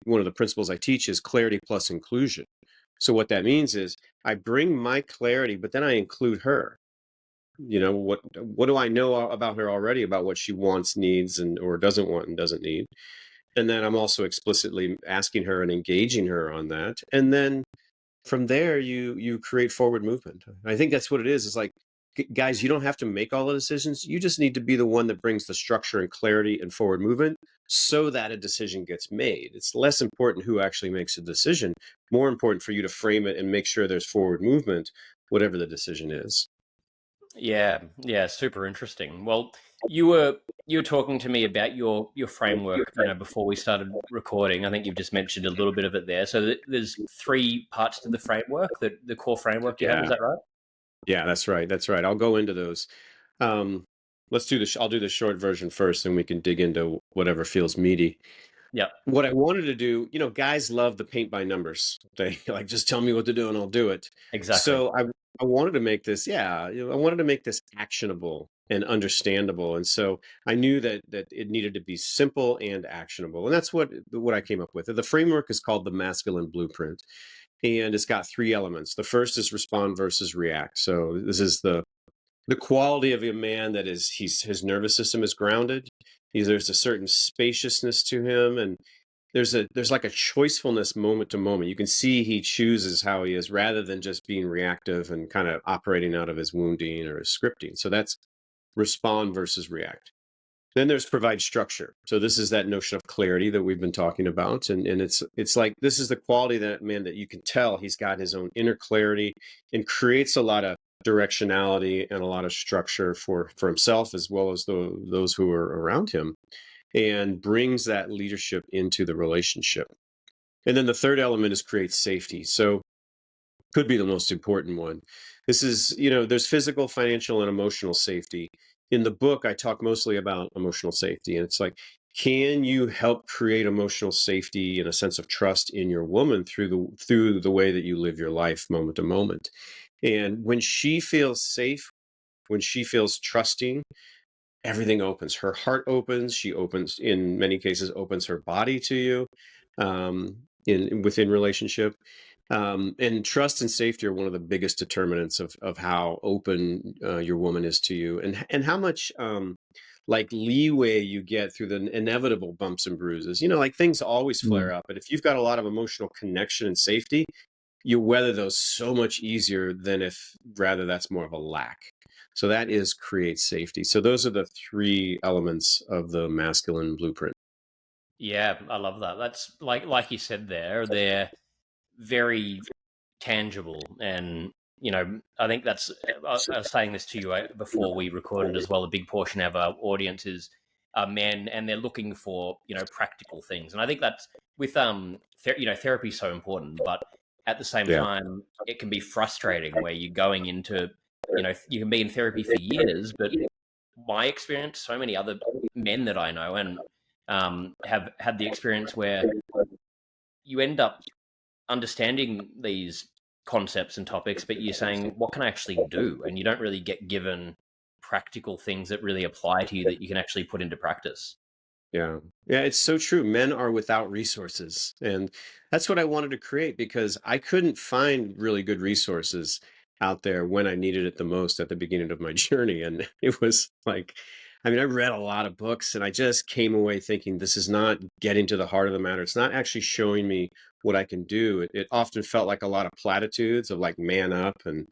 one of the principles I teach is clarity plus inclusion. So what that means is I bring my clarity, but then I include her. What do I know about her already, about what she wants, needs, and or doesn't want and doesn't need? And then I'm also explicitly asking her and engaging her on that. And then from there, you create forward movement. I think that's what it is. It's like, guys, you don't have to make all the decisions. You just need to be the one that brings the structure and clarity and forward movement so that a decision gets made. It's less important who actually makes a decision, more important for you to frame it and make sure there's forward movement, whatever the decision is. Yeah, yeah, super interesting. Well, you were talking to me about your framework, before we started recording. I think you've just mentioned a little bit of it there. So there's three parts to the framework, the core framework you have. Is Yeah. that right? Yeah, that's right. That's right. I'll go into those. Um, let's do this. I'll do the short version first, and we can dig into whatever feels meaty. Yeah, What I wanted to do, guys love the paint by numbers. They like, just tell me what to do and I'll do it. exactly. So I wanted to make this, I wanted to make this actionable and understandable. And so I knew that it needed to be simple and actionable. And that's what I came up with. The framework is called the masculine blueprint. And it's got three elements. The first is respond versus react. So this is the quality of a man that is his nervous system is grounded. There's a certain spaciousness to him, and there's like a choicefulness moment to moment. You can see he chooses how he is rather than just being reactive and kind of operating out of his wounding or his scripting. So that's respond versus react. Then there's provide structure. So this is that notion of clarity that we've been talking about. And it's like this is the quality of that man that you can tell he's got his own inner clarity and creates a lot of directionality and a lot of structure for himself as well as those who are around him, and brings that leadership into the relationship. And then the third element is create safety. So could be the most important one. This is, there's physical, financial, and emotional safety. In the book, I talk mostly about emotional safety. And it's like, can you help create emotional safety and a sense of trust in your woman through the way that you live your life moment to moment? And when she feels safe, when she feels trusting, everything opens. Her heart opens. She opens, in many cases, opens her body to you, in within relationship. And trust and safety are one of the biggest determinants of how open your woman is to you, and how much like leeway you get through the inevitable bumps and bruises. Like things always Mm. flare up, but if you've got a lot of emotional connection and safety, you weather those so much easier than if rather that's more of a lack. So that is create safety. So those are the three elements of the masculine blueprint. Yeah, I love that. That's like you said there. They're very tangible, and I think that's. I was saying this to you before we recorded as well. A big portion of our audience is men, and they're looking for practical things, and I think that's with therapy is so important, but at the same Yeah. time, it can be frustrating where you're going into you can be in therapy for years, but my experience, so many other men that I know and have had the experience where you end up understanding these concepts and topics, but you're saying, what can I actually do? And you don't really get given practical things that really apply to you that you can actually put into practice. Yeah. Yeah, it's so true. Men are without resources. And that's what I wanted to create because I couldn't find really good resources out there when I needed it the most at the beginning of my journey. And it was like, I read a lot of books and I just came away thinking this is not getting to the heart of the matter. It's not actually showing me what I can do. It often felt like a lot of platitudes of like man up and,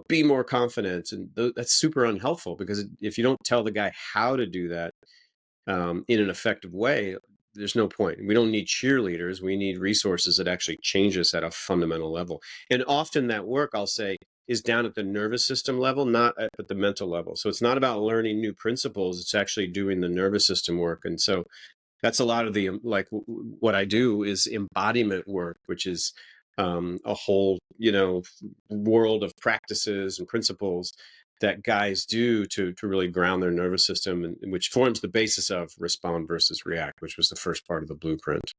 be more confident. And that's super unhelpful because if you don't tell the guy how to do that, in an effective way, there's no point. We don't need cheerleaders. We need resources that actually change us at a fundamental level. And often that work, I'll say, is down at the nervous system level, not at the mental level. So it's not about learning new principles. It's actually doing the nervous system work. And so that's a lot of the, like what I do is embodiment work, which is a whole, world of practices and principles that guys do to really ground their nervous system, and which forms the basis of respond versus react, which was the first part of the blueprint.